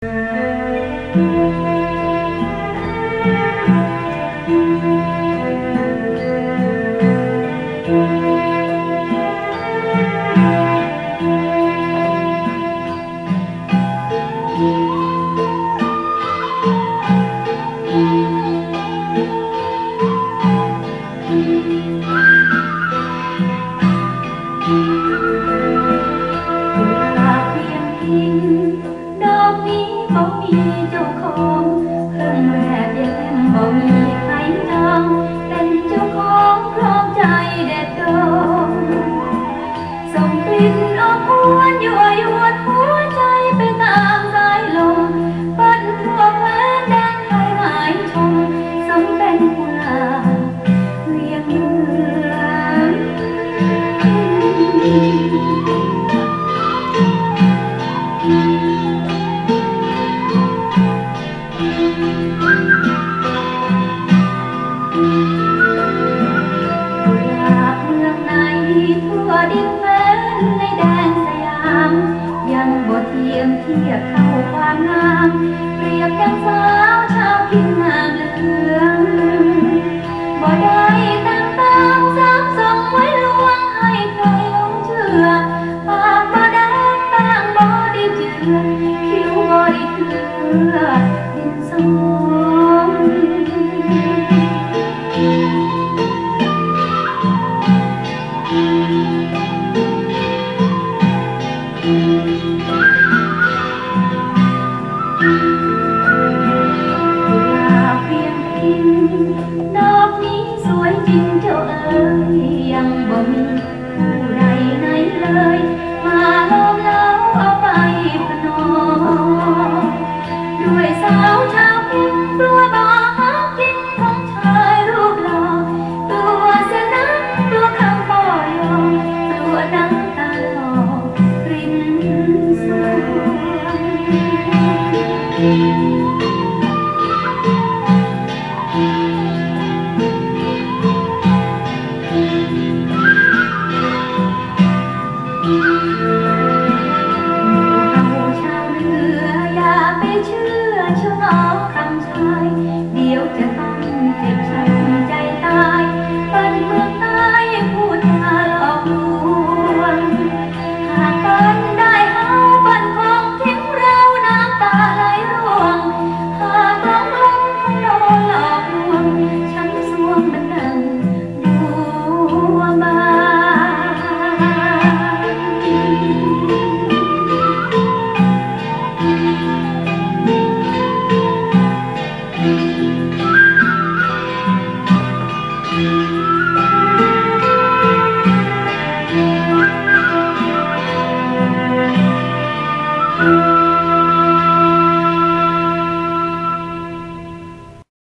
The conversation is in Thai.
ดอกนี้บ่มีเจ้าของเพิ่งแรกแย้มบ่มีใครจองเป็นเจ้าของพร้อมใจเด็ดดอกส่งกลิ่นอบอวลยั่วยวนหัวใจไปตามสายลมปั่นทั่วแคว้นแดนไทยหมายชมสมเป็นกุหลาบเวียงเมืองทั่วดินแดนในแดนสยามยังบ่เทียมเทียบเท่าความงามเปรียบดังสาวชาวพิมพ์งามเหลืองบ่ได้แต่งตามสามส่งไว้ลวงให้ใครหลงเชื่อปากบ่แดงแป้งบ่ได้เจือคิ้วบ่ได้เถือดินสมดอกนี้สวยจริงเจ้าเอ๋ยยังบ่มีผู้ใดไหนเลยมาล้อมเล้าเอาไปพนอด้วยสาวชาวพิมพ์กลัวบ่หากินของชายรูปหล่อกลัวเสียน้ำกลัวคำบ่ยอมกลัวน้ำตาหลอกกลิ่นสวงชาวเหนืออย่าไปเชื่อชาวน้องคำชาย